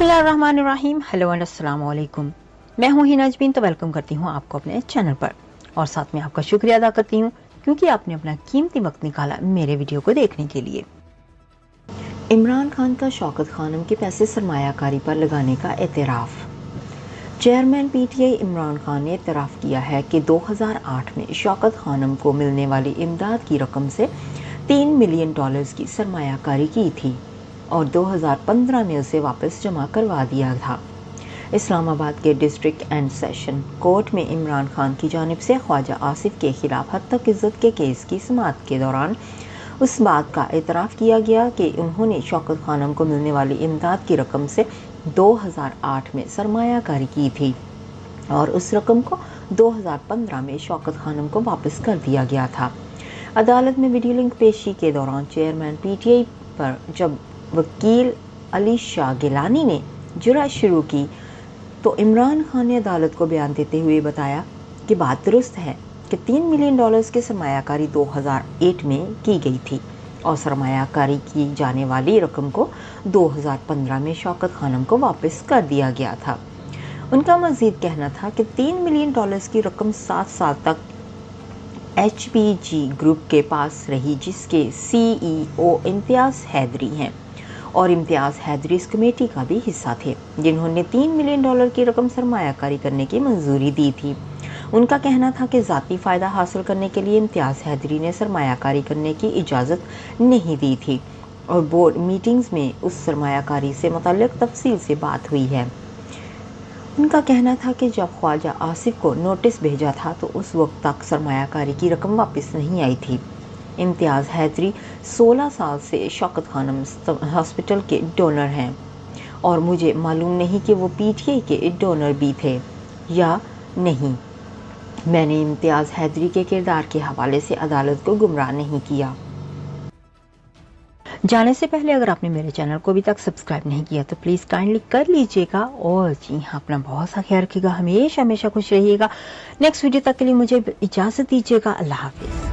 बिस्मिल्लाहिर्रहमानिर्रहीम। Hello and अस्सलाम वालेकुम। मैं हूँ हिना अजमीन, तो वेलकम करती हूँ आपको अपने चैनल पर और साथ में आपका शुक्रिया अदा करती हूँ क्योंकि आपने अपना कीमती वक्त निकाला मेरे वीडियो को देखने के लिए। इमरान खान का शौकत खानम के पैसे सरमायाकारी पर लगाने का एतराफ़। चेयरमैन पीटीआई इमरान खान ने एतराफ़ किया है कि 2008 में शौकत खानम को मिलने वाली इमदाद की रकम से $3 मिलियन की सरमायाकारी की थी और 2015 में उसे वापस जमा करवा दिया था। इस्लामाबाद के डिस्ट्रिक्ट एंड सेशन कोर्ट में इमरान खान की जानिब से ख्वाजा आसिफ के खिलाफ हद तक इज्जत के केस की समाअत के दौरान उस बात का एतराफ़ किया गया कि उन्होंने शौकत खानम को मिलने वाली इमदाद की रकम से 2008 में सरमायाकारी की थी और उस रकम को 2015 में शौकत खानम को वापस कर दिया गया था। अदालत में वीडियो लिंक पेशी के दौरान चेयरमैन पीटीआई पर जब वकील अली शाह गिलानी ने जुर्रा शुरू की तो इमरान खान ने अदालत को बयान देते हुए बताया कि बात दुरुस्त है कि $3 मिलियन की सरमायाकारी 2008 में की गई थी और सरमायाकारी की जाने वाली रकम को 2015 में शौकत खानम को वापस कर दिया गया था। उनका मज़ीद कहना था कि $3 मिलियन की रकम 7 साल तक HPG ग्रुप के पास रही, जिसके CEO इम्तियाज़ हैदरी हैं और इम्तियाज़ हैदरी इस कमेटी का भी हिस्सा थे जिन्होंने $3 मिलियन की रकम सरमायाकारी करने की मंजूरी दी थी। उनका कहना था कि ज़ाती फ़ायदा हासिल करने के लिए इम्तियाज़ हैदरी ने सरमायाकारी करने की इजाज़त नहीं दी थी और बोर्ड मीटिंग्स में उस सरमायाकारी से मुतल्लिक़ तफसील से बात हुई है। उनका कहना था कि जब ख्वाजा आसिफ को नोटिस भेजा था तो उस वक्त तक सरमायाकारी की रकम वापस नहीं आई थी। इम्तियाज़ हैदरी 16 साल से शौकत खानम हॉस्पिटल के डोनर हैं और मुझे मालूम नहीं कि वो पीटीआई के डोनर भी थे या नहीं। मैंने इम्तियाज़ हैदरी के किरदार के हवाले से अदालत को गुमराह नहीं किया। जाने से पहले अगर आपने मेरे चैनल को अभी तक सब्सक्राइब नहीं किया तो प्लीज़ काइंडली कर लीजिएगा और जी हाँ, अपना बहुत सा ख्याल रखिएगा, हमेशा खुश रहिएगा। नेक्स्ट वीडियो तक के लिए मुझे इजाज़त दीजिएगा। अल्लाह हाफिज़।